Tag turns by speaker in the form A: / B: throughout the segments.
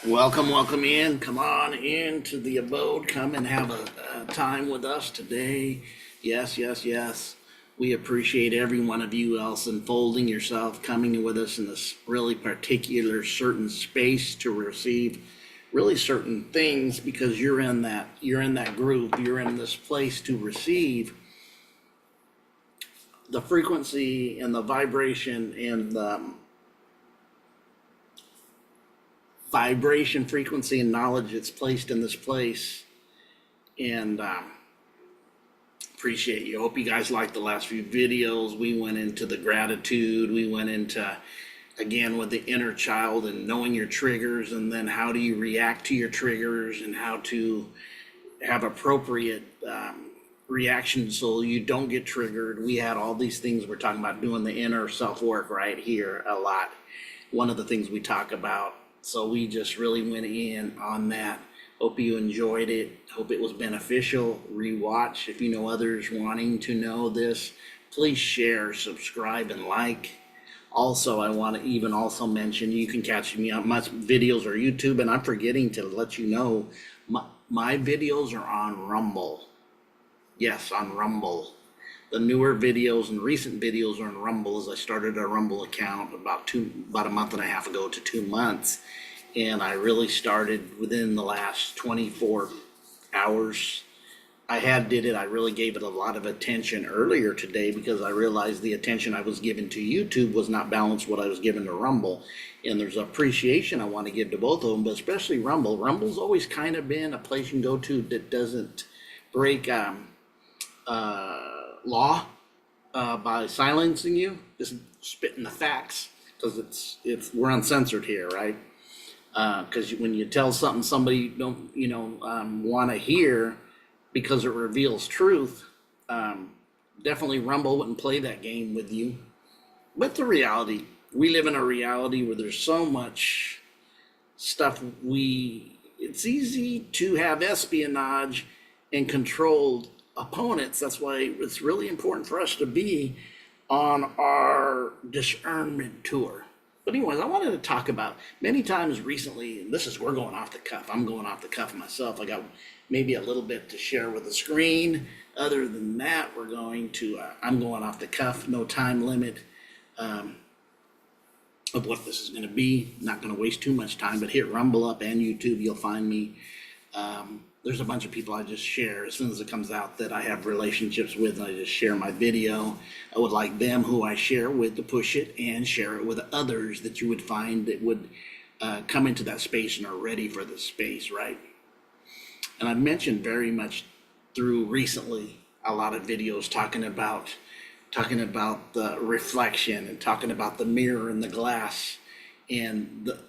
A: Welcome in. Come on into the abode. Come and have a time with us today. Yes. We appreciate every one of you else unfolding yourself, coming with us in this really particular certain space to receive really certain things because you're in that group, you're in this place to receive the frequency and the vibration and the vibration, frequency, and knowledge that's placed in this place. And appreciate you. Hope you guys liked the last few videos. We went into the gratitude. We went into, again, with the inner child and knowing your triggers, and then how do you react to your triggers and how to have appropriate reaction so you don't get triggered. We had all these things. We're talking about doing the inner self work right here a lot. One of the things we talk about. So we just really went in on that. Hope you enjoyed it. Hope it was beneficial. Rewatch. If you know others wanting to know this, please share, subscribe, and like. Also, I want to even also mention you can catch me on my videos or YouTube, and I'm forgetting to let you know my videos are on Rumble. Yes, on Rumble. The newer videos and recent videos are on Rumble, as I started a Rumble account about a month and a half ago to 2 months. And I really started within the last 24 hours. I really gave it a lot of attention earlier today because I realized the attention I was giving to YouTube was not balanced what I was giving to Rumble. And there's appreciation I want to give to both of them, but especially Rumble. Rumble's always kind of been a place you can go to that doesn't break law by silencing you, just spitting the facts, because we're uncensored here, right? Because when you tell something somebody don't want to hear because it reveals truth, definitely Rumble wouldn't play that game with you. But the reality, we live in a reality where there's so much stuff. It's easy to have espionage and controlled opponents. That's why it's really important for us to be on our discernment tour. But anyways, I wanted to talk about many times recently, and we're going off the cuff. I'm going off the cuff myself. I got maybe a little bit to share with the screen. Other than that, I'm going off the cuff, no time limit of what this is going to be. Not going to waste too much time, but hit Rumble up and YouTube, you'll find me. There's a bunch of people I just share as soon as it comes out that I have relationships with, and I just share my video. I would like them who I share with to push it and share it with others that you would find that would come into that space and are ready for the space, right? And I've mentioned very much through recently a lot of videos talking about the reflection and talking about the mirror and the glass and the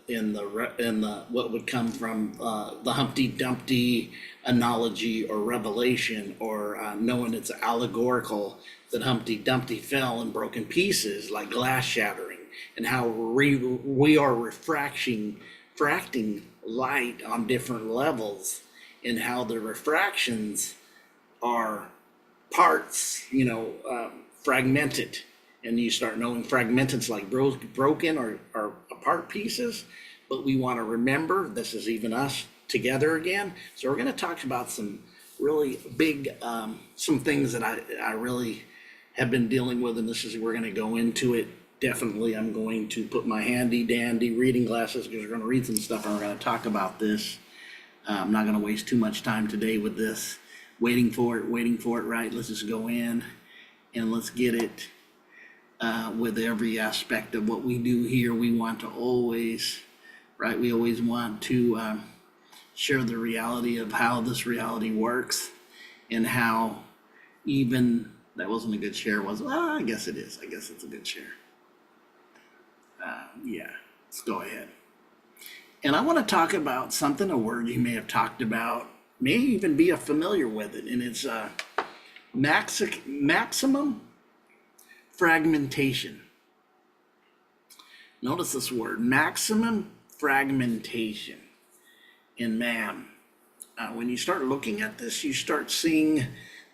A: what would come from the Humpty Dumpty analogy or revelation, or knowing it's allegorical that Humpty Dumpty fell in broken pieces like glass shattering, and how we are fracting light on different levels, and how the refractions are parts, fragmented. And you start knowing fragmented's like broken or apart pieces, but we want to remember this is even us together again. So we're going to talk about some really big, some things that I really have been dealing with, and we're going to go into it. Definitely, I'm going to put my handy dandy reading glasses because we're going to read some stuff and we're going to talk about this. I'm not going to waste too much time today with this. Waiting for it, right? Let's just go in and let's get it. With every aspect of what we do here, we want to always, right? We always want to share the reality of how this reality works, and how even that wasn't a good share, was it? Well, I guess it is. I guess it's a good share. Yeah, let's go ahead. And I want to talk about something, a word you may have talked about, may even be familiar with it, and it's maximum fragmentation. Notice this word, maximum fragmentation. And man, when you start looking at this, you start seeing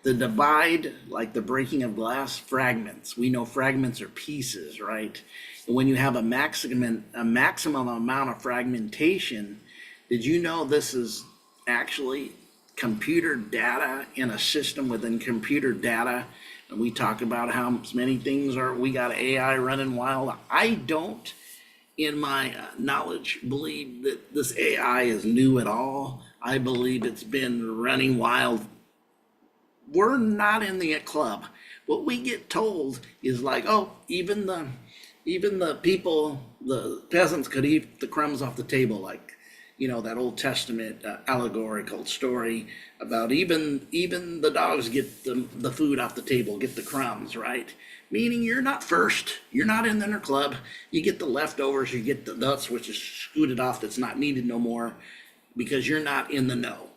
A: the divide, like the breaking of glass, fragments. We know fragments are pieces, right? And when you have a maximum amount of fragmentation, Did you know this is actually computer data in a system within computer data? And we talk about how many things we got AI running wild. I don't, in my knowledge, believe that this AI is new at all. I believe it's been running wild. We're not in the club. What we get told is like, oh, even the people, the peasants could eat the crumbs off the table, like, that Old Testament allegorical story about even the dogs get the food off the table, get the crumbs, right? Meaning you're not first, you're not in their club. You get the leftovers, you get the nuts, which is scooted off, that's not needed no more, because you're not in the know,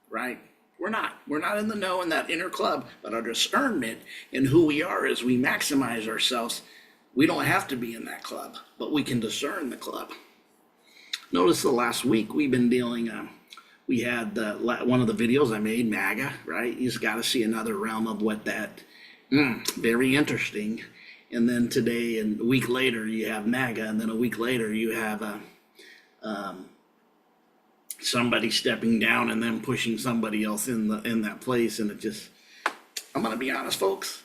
A: right? We're not in the know in that inner club, but our discernment in who we are as we maximize ourselves, we don't have to be in that club, but we can discern the club. Notice the last week we've been dealing, we had one of the videos I made, MAGA, right? You just got to see another realm of what that, very interesting. And then today and a week later you have MAGA, and then a week later you have somebody stepping down and then pushing somebody else in that place. And it just, I'm going to be honest, folks,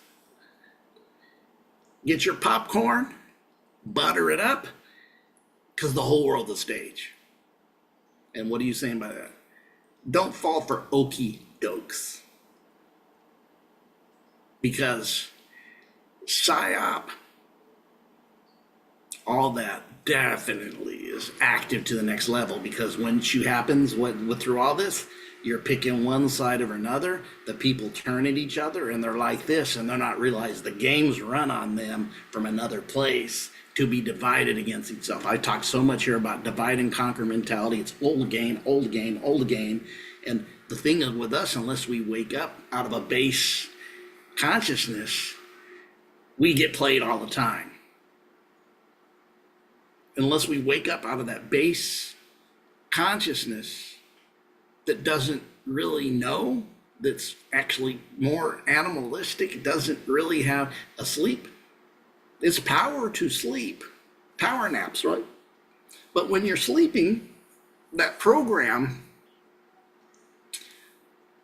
A: get your popcorn, butter it up, because the whole world's a stage. And what are you saying by that? Don't fall for okie dokes. Because PSYOP, all that definitely is active to the next level, because when it happens, through all this, you're picking one side or another. The people turn at each other and they're like this, and they're not realize the game's run on them from another place to be divided against itself. I talk so much here about divide and conquer mentality. It's old game. And the thing is with us, unless we wake up out of a base consciousness, we get played all the time. Unless we wake up out of that base consciousness that doesn't really know, that's actually more animalistic, doesn't really have a sleep. It's power to sleep, power naps, right? But when you're sleeping, that program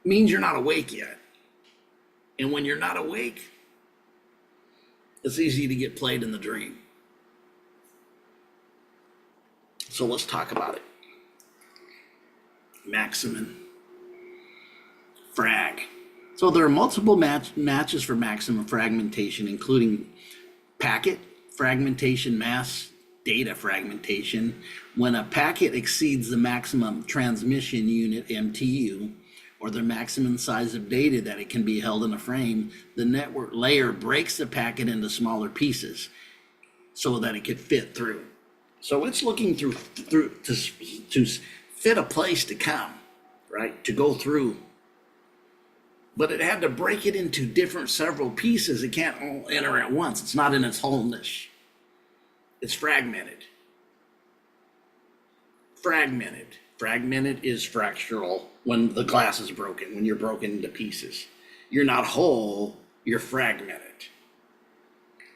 A: means you're not awake yet. And when you're not awake, it's easy to get played in the dream. So let's talk about it. Maximum frag. So there are multiple matches for maximum fragmentation, including packet fragmentation, mass data fragmentation. When a packet exceeds the maximum transmission unit, MTU, or the maximum size of data that it can be held in a frame, the network layer breaks the packet into smaller pieces so that it could fit through. So it's looking through to fit a place to come, right? To go through. But it had to break it into several pieces. It can't all enter at once. It's not in its wholeness. It's fragmented. Fragmented is fractional when the glass is broken, when you're broken into pieces. You're not whole, you're fragmented.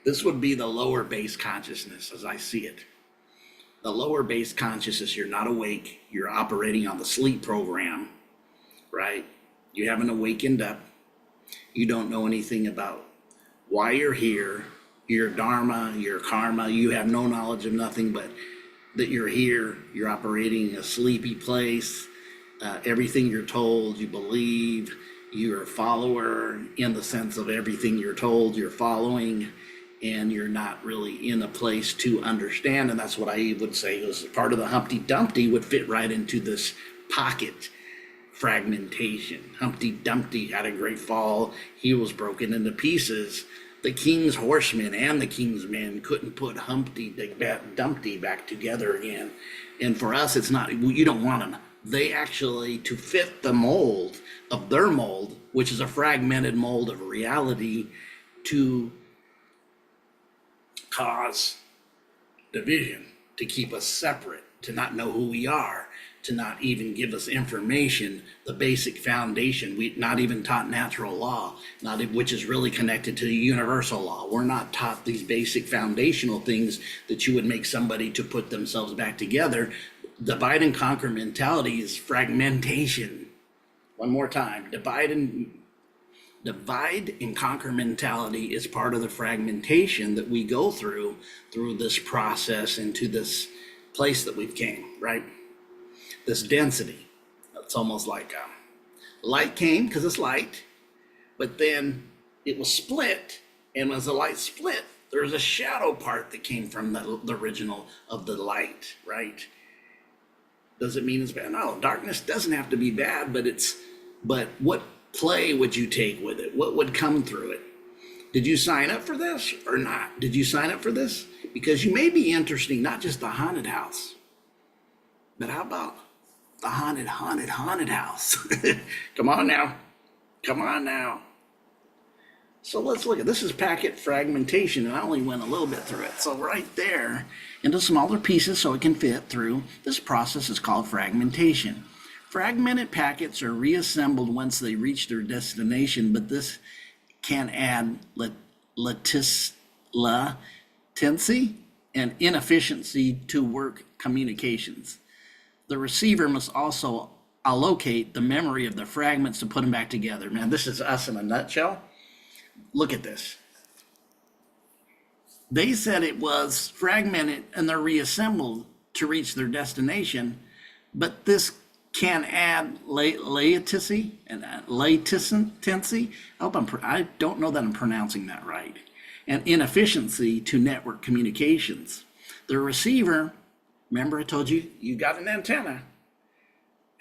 A: This would be the lower base consciousness as I see it. The lower base consciousness, you're not awake, you're operating on the sleep program, right? You haven't awakened up. You don't know anything about why you're here, your dharma, your karma. You have no knowledge of nothing but that you're here. You're operating in a sleepy place. Everything you're told, you believe. You're a follower in the sense of everything you're told, you're following, and you're not really in a place to understand. And that's what I would say was part of the Humpty Dumpty would fit right into this pocket fragmentation. Humpty Dumpty had a great fall. He was broken into pieces. The king's horsemen and the king's men couldn't put Humpty Dumpty back together again. And for us, it's not, you don't want them. They actually, to fit the mold of their mold, which is a fragmented mold of reality, to cause division, to keep us separate, to not know who we are, to not even give us information, the basic foundation. We not even taught natural law, which is really connected to the universal law. We're not taught these basic foundational things that you would make somebody to put themselves back together. Divide and conquer mentality is fragmentation. One more time, divide and conquer mentality is part of the fragmentation that we go through this process into this place that we've came, right? This density. It's almost like light came because it's light, but then it was split, and as the light split, there's a shadow part that came from the original of the light, right? Does it mean it's bad? No, darkness doesn't have to be bad, but what play would you take with it? What would come through it? Did you sign up for this or not? Did you sign up for this? Because you may be interested, not just the haunted house, but how about the haunted house? Come on now. Come on now. So let's look at this. Is packet fragmentation, and I only went a little bit through it. So right there into smaller pieces so it can fit through. This process is called fragmentation. Fragmented packets are reassembled once they reach their destination, but this can add latency and inefficiency to work communications. The receiver must also allocate the memory of the fragments to put them back together. Man, this is us in a nutshell. Look at this. They said it was fragmented and they're reassembled to reach their destination, but this can add latency and latency. I don't know that I'm pronouncing that right. And inefficiency to network communications. The receiver, remember I told you, you got an antenna,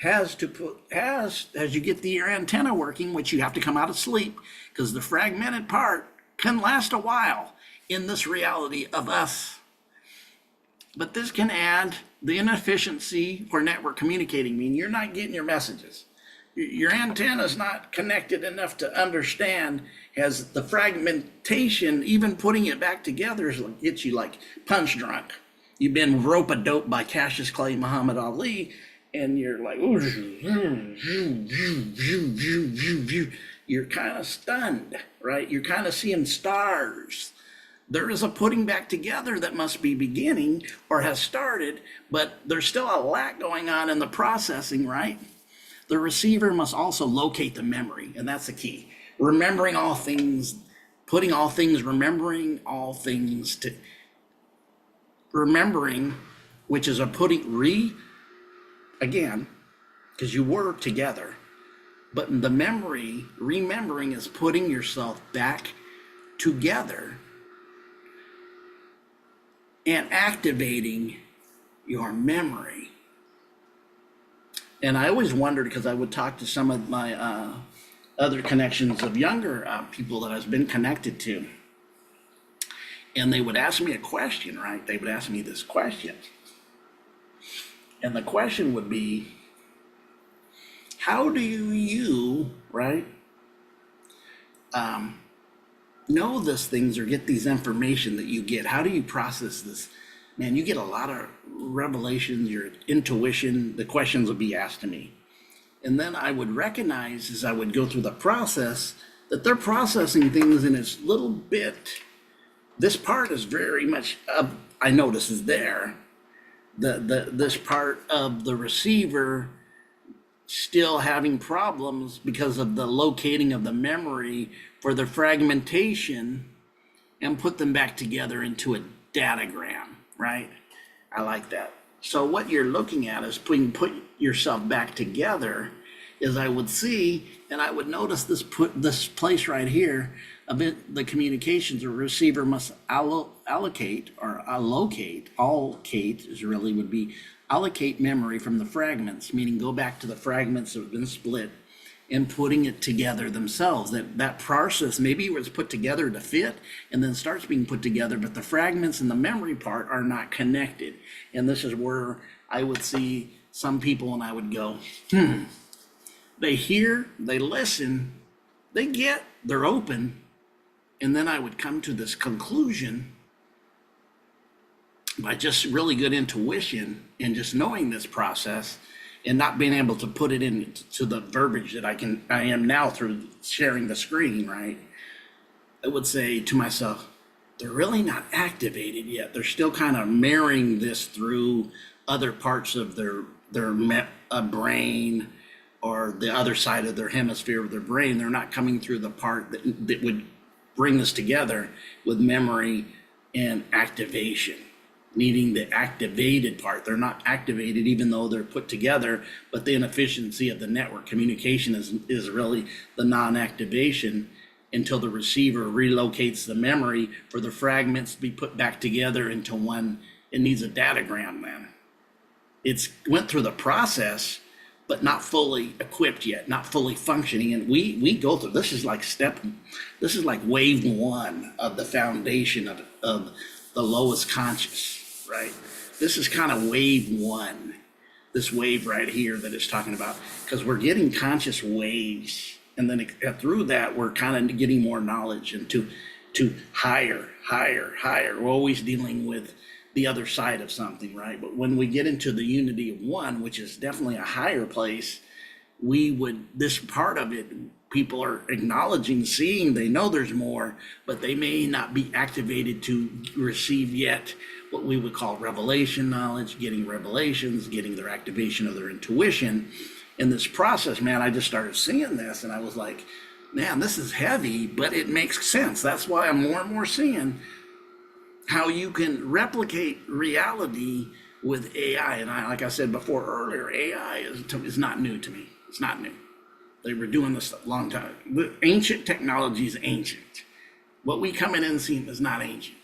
A: as you get your antenna working, which you have to come out of sleep, because the fragmented part can last a while in this reality of us. But this can add the inefficiency for network communicating, meaning you're not getting your messages. Your antenna is not connected enough to understand, as the fragmentation, even putting it back together, gets you like punch drunk. You've been rope-a-dope by Cassius Clay, Muhammad Ali, and you're like, you're kind of stunned, right? You're kind of seeing stars. There is a putting back together that must be beginning or has started, but there's still a lot going on in the processing, right? The receiver must also locate the memory, and that's the key. Remembering all things, putting all things, remembering all things to remembering, which is a putting again, because you were together, but the memory, remembering, is putting yourself back together and activating your memory. And I always wondered, because I would talk to some of my other connections of younger people that I've been connected to, and they would ask me a question, right? They would ask me this question. And the question would be, how do you, right, know these things or get these information that you get? How do you process this? Man, you get a lot of revelations, your intuition, the questions would be asked to me. And then I would recognize, as I would go through the process, that they're processing things in its little bit. This part is very much, I notice, is there. This part of the receiver still having problems because of the locating of the memory for the fragmentation, and put them back together into a datagram, right? I like that. So what you're looking at is put yourself back together, as I would see, and I would notice this place right here, a bit, the communications, a receiver must allocate memory from the fragments, meaning go back to the fragments that have been split and putting it together themselves. That process, maybe it was put together to fit and then starts being put together, but the fragments and the memory part are not connected. And this is where I would see some people and I would go, they hear, they listen, they get, they're open. And then I would come to this conclusion by just really good intuition and just knowing this process and not being able to put it into the verbiage that I am now through sharing the screen, right? I would say to myself, they're really not activated yet. They're still kind of marrying this through other parts of their brain, or the other side of their hemisphere of their brain. They're not coming through the part that would bring us together with memory and activation, needing the activated part. They're not activated even though they're put together, but the inefficiency of the network communication is really the non-activation until the receiver relocates the memory for the fragments to be put back together into one. It needs a datagram then. It's went through the process, but not fully equipped yet, not fully functioning. And we go through, this is like wave one of the foundation of the lowest conscious, right? This is kind of wave one, this wave right here that it's talking about, because we're getting conscious waves. And then through that, we're kind of getting more knowledge and to higher. We're always dealing with the other side of something, right? But when we get into the unity of one, which is definitely a higher place, this part of it, people are acknowledging, seeing, they know there's more, but they may not be activated to receive yet what we would call revelation knowledge, getting revelations, getting their activation of their intuition. In this process, man, I just started seeing this and I was like, man, this is heavy, but it makes sense. That's why I'm more and more seeing how you can replicate reality with AI. And like I said before earlier, AI is not new to me. It's not new. They were doing this a long time. The ancient technology is ancient. What we come in and see is not ancient.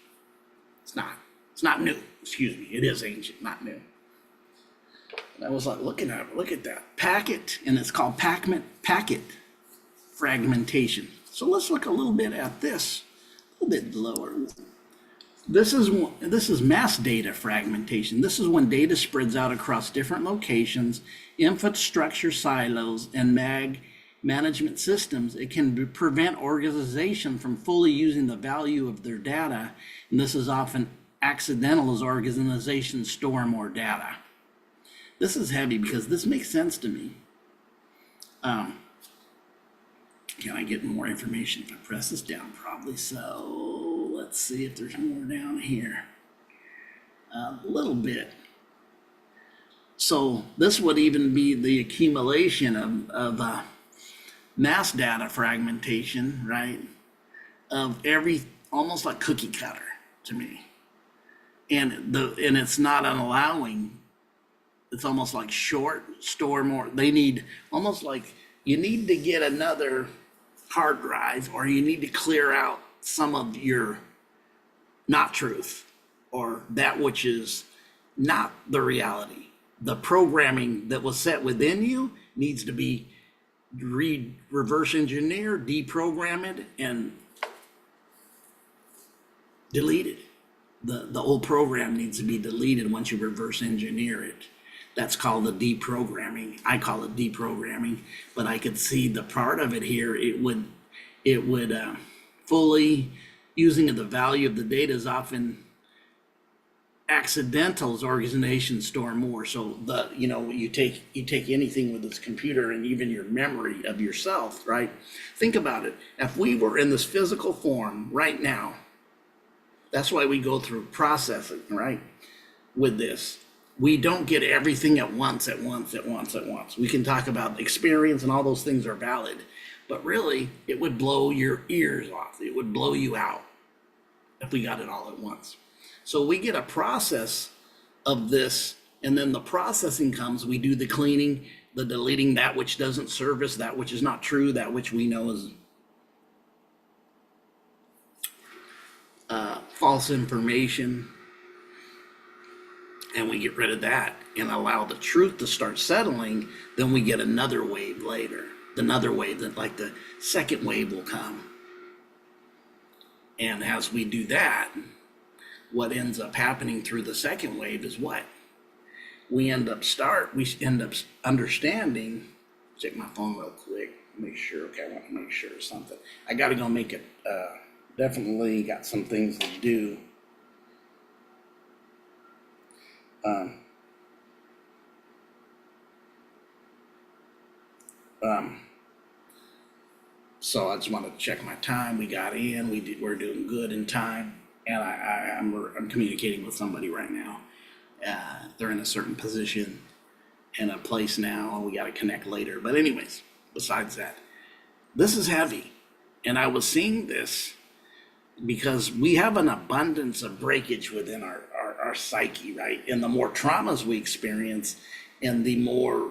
A: It's not new. Excuse me. It is ancient, not new. And I was like, look at that packet, and it's called packet fragmentation. So let's look a little bit at this, a little bit lower. This is mass data fragmentation. This is when data spreads out across different locations, infrastructure silos, and management systems. It can prevent organization from fully using the value of their data, and this is often accidental as organizations store more data. This is heavy because this makes sense to me. Can I get more information if I press this down? Probably so. Let's see if there's more down here. A little bit. So this would even be the accumulation of mass data fragmentation, right? Of almost like cookie cutter to me. And it's not an allowing. It's almost like store more. They need almost like you need to get another hard drive, or you need to clear out some of your not truth or that which is not the reality. The programming that was set within you needs to be reverse engineered, deprogrammed, and deleted. The old program needs to be deleted once you reverse engineer it. That's called the deprogramming. I call it deprogramming, but I could see the part of it here. It would fully using the value of the data is often accidental as organizations store more. So you take anything with this computer and even your memory of yourself, right? Think about it. If we were in this physical form right now, that's why we go through processing, right? With this. We don't get everything at once. We can talk about experience and all those things are valid, but really it would blow your ears off. It would blow you out if we got it all at once. So we get a process of this, and then the processing comes, we do the cleaning, the deleting, that which doesn't serve us, that which is not true, that which we know is false information. And we get rid of that and allow the truth to start settling, then we get another wave later. Another wave that like the second wave will come. And as we do that, what ends up happening through the second wave is what? We end up understanding, check my phone real quick, make sure, okay, I want to make sure of something. I got to go make it, definitely got some things to do. So I just want to check my time. We got in, we're doing good in time, and I'm communicating with somebody right now. They're in a certain position and a place now, and we got to connect later. But anyways, besides that, this is heavy. And I was seeing this because we have an abundance of breakage within our psyche, right? And the more traumas we experience and the more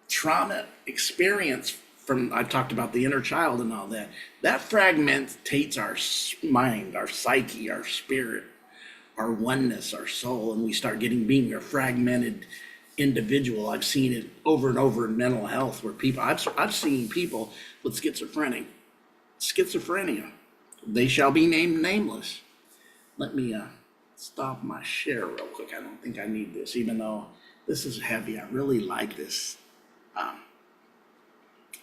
A: trauma experience from, I've talked about the inner child and all that, that fragmentates our mind, our psyche, our spirit, our oneness, our soul, and we start being a fragmented individual. I've seen it over and over in mental health where people, I've seen people with schizophrenia. They shall be named nameless. Let me stop my share real quick. I don't think I need this, even though this is heavy. I really like this.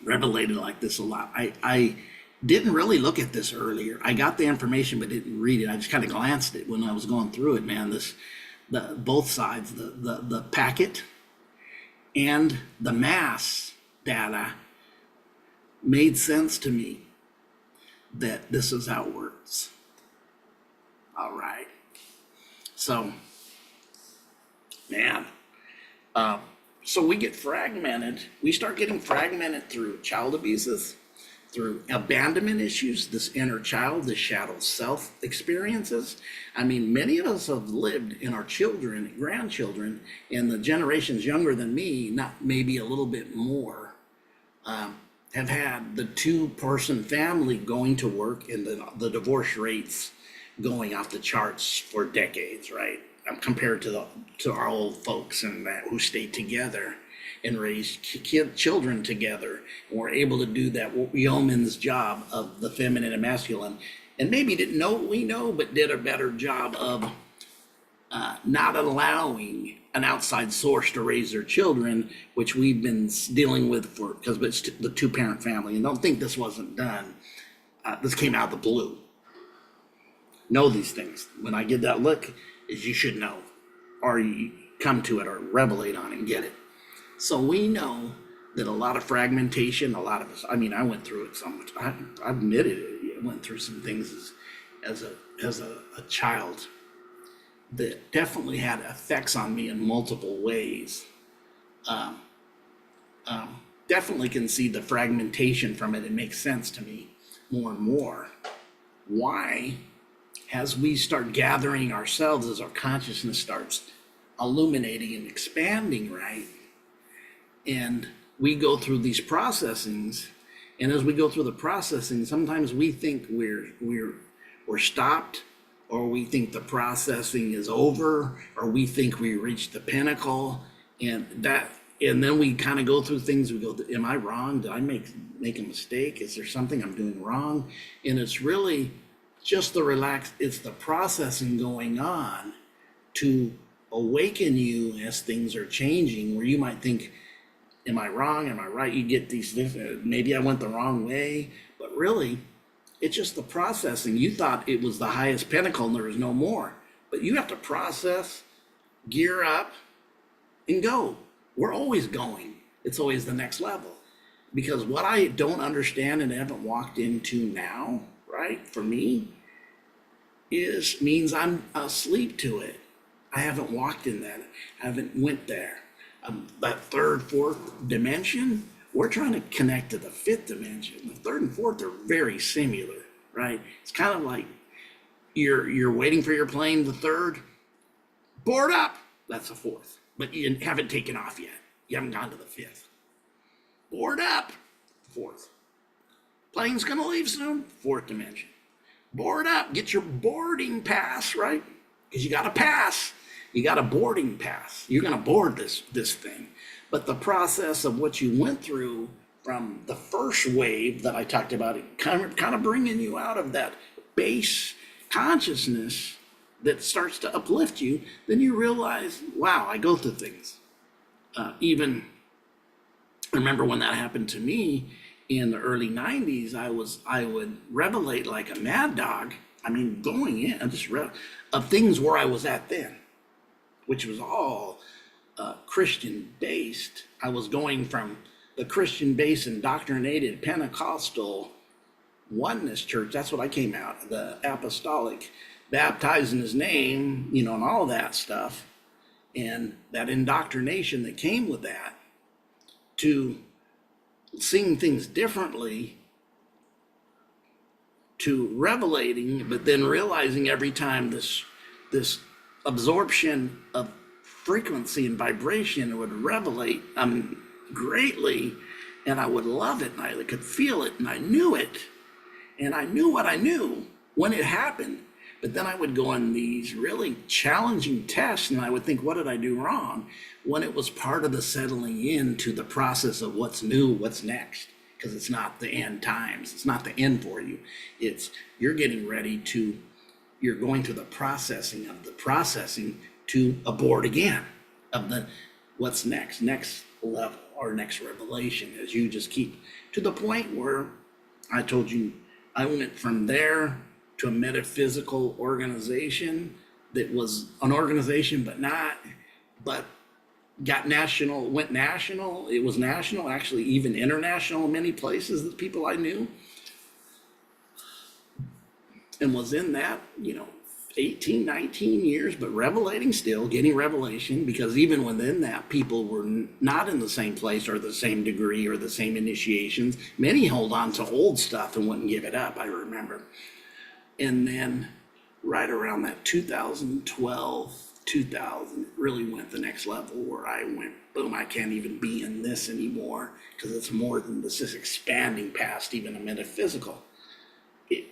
A: Revelated like this a lot. I didn't really look at this earlier. I got the information but didn't read it. I just kind of glanced at it when I was going through it, man. Both sides, the packet and the mass data made sense to me that this is how it works. All right. So, man, so we get fragmented. We start getting fragmented through child abuses, through abandonment issues, this inner child, this shadow self experiences. I mean, many of us have lived in our children, grandchildren, and the generations younger than me, not maybe a little bit more, have had the two-person family going to work and the divorce rates going off the charts for decades, right? Compared to our old folks and that who stayed together and raised children together and were able to do that yeoman's job of the feminine and masculine, and maybe didn't know what we know, but did a better job of not allowing an outside source to raise their children, which we've been dealing with because it's the two-parent family. And don't think this wasn't done. This came out of the blue. Know these things. When I give that look, is you should know, or you come to it or revelate on it and get it. So we know that a lot of fragmentation, a lot of us, I mean, I went through it so much. I admitted it. I went through some things as a child that definitely had effects on me in multiple ways. Definitely can see the fragmentation from it. It makes sense to me more and more. Why? As we start gathering ourselves, as our consciousness starts illuminating and expanding, right? And we go through these processings, and as we go through the processing, sometimes we think we're stopped, or we think the processing is over, or we think we reached the pinnacle, and then we kind of go through things. We go, am I wrong? Did I make a mistake? Is there something I'm doing wrong? And it's really just it's the processing going on to awaken you as things are changing, where you might think, am I wrong? Am I right? You get these things, maybe I went the wrong way, but really it's just the processing. You thought it was the highest pinnacle and there was no more, but you have to process, gear up, and go. We're always going. It's always the next level, because what I don't understand and haven't walked into now, right, for me, means I'm asleep to it. I haven't walked in that. I haven't went there. That third, fourth dimension, we're trying to connect to the fifth dimension. The third and fourth are very similar, right? It's kind of like you're waiting for your plane, the third, board up, that's the fourth. But you haven't taken off yet. You haven't gone to the fifth. Board up, fourth. Plane's gonna leave soon, fourth dimension. Board up, get your boarding pass, right? Because you got a pass. You got a boarding pass. You're gonna board this thing. But the process of what you went through from the first wave that I talked about, it kind of bringing you out of that base consciousness that starts to uplift you, then you realize, wow, I go through things. Even remember when that happened to me in the early 90s, I would revelate like a mad dog. I mean, going in, of things where I was at then, which was all Christian based. I was going from the Christian based indoctrinated Pentecostal oneness church. That's what I came out, the apostolic baptized in his name, you know, and all that stuff, and that indoctrination that came with that, to seeing things differently, to revelating, but then realizing every time this absorption of frequency and vibration would revelate greatly, and I would love it, and I could feel it, and I knew it, and I knew what I knew when it happened. But then I would go on these really challenging tests, and I would think, what did I do wrong? When it was part of the settling into the process of what's new, what's next. Because it's not the end times. It's not the end for you. It's you're getting ready to, you're going through the processing of the processing to abort again of the what's next level or next revelation, as you just keep to the point where I told you I went from there to a metaphysical organization that was an organization, but got national, went national. It was national, actually even international in many places, that people I knew, and was in that, 18, 19 years, but revelating still, getting revelation, because even within that, people were not in the same place or the same degree or the same initiations. Many hold on to old stuff and wouldn't give it up, I remember. And then right around that 2012, 2000, really went the next level where I went, boom, I can't even be in this anymore, because it's more than this, is expanding past even a metaphysical.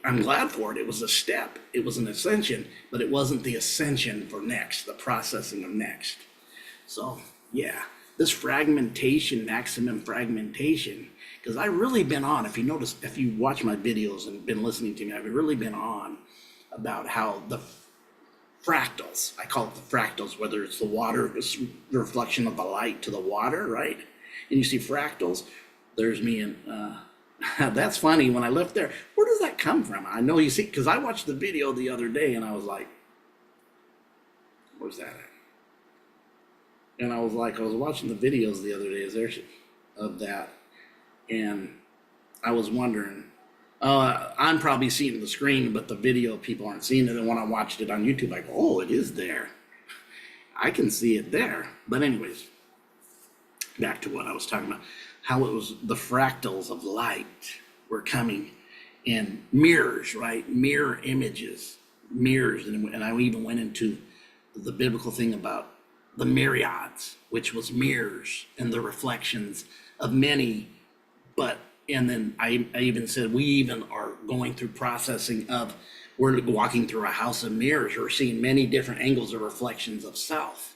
A: I'm glad for it. It was a step. It was an ascension, but it wasn't the ascension for next, the processing of next. So yeah, this fragmentation, maximum fragmentation, because I've really been on, if you notice, if you watch my videos and been listening to me, I've really been on about how the fractals, I call it the fractals, whether it's the water, the reflection of the light to the water, right? And you see fractals, there's me and, that's funny, when I left there, where does that come from? I know you see, because I watched the video the other day and I was like, where's that at? And I was watching the videos the other day of that, and I was wondering, I'm probably seeing the screen, but the video people aren't seeing it. And when I watched it on YouTube, I go, oh, it is there. I can see it there. But anyways, back to what I was talking about, how it was the fractals of light were coming in mirrors, right? Mirror images, mirrors. And I even went into the biblical thing about the myriads, which was mirrors and the reflections of many. And then I even said, we even are going through processing of, we're walking through a house of mirrors. We're seeing many different angles of reflections of self.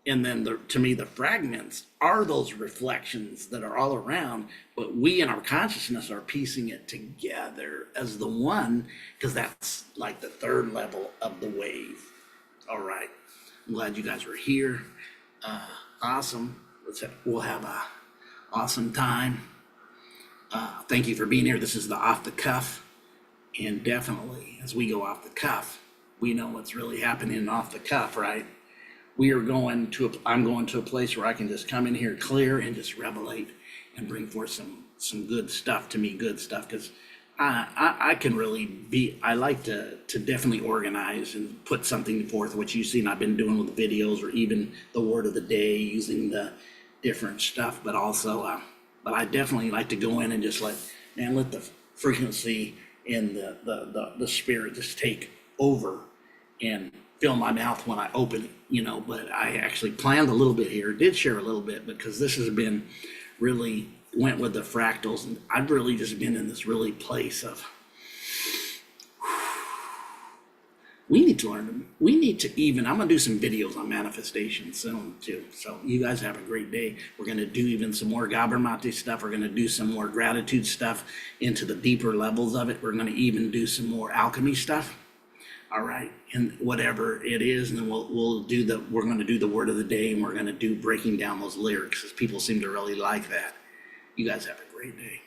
A: And then to me, the fragments are those reflections that are all around, but we in our consciousness are piecing it together as the one, because that's like the third level of the wave. All right. I'm glad you guys were here. Awesome. We'll have a awesome time. Thank you for being here. This is the off the cuff. And definitely, as we go off the cuff, we know what's really happening off the cuff, right? I'm going to a place where I can just come in here clear and just revelate and bring forth some good stuff to me, good stuff, because I can really I like to definitely organize and put something forth, which you've seen I've been doing with the videos, or even the word of the day, using the different stuff, but also, but I definitely like to go in and just let the frequency and the spirit just take over and fill my mouth when I open it, but I actually planned a little bit here, did share a little bit, because this has been really went with the fractals, and I've really just been in this really place of, we need to learn, I'm gonna do some videos on manifestation soon too. So you guys have a great day. We're gonna do even some more Gabramati stuff. We're gonna do some more gratitude stuff into the deeper levels of it. We're gonna even do some more alchemy stuff. All right, and whatever it is, and then we're going to do the word of the day, and we're going to do breaking down those lyrics, because people seem to really like that. You guys have a great day.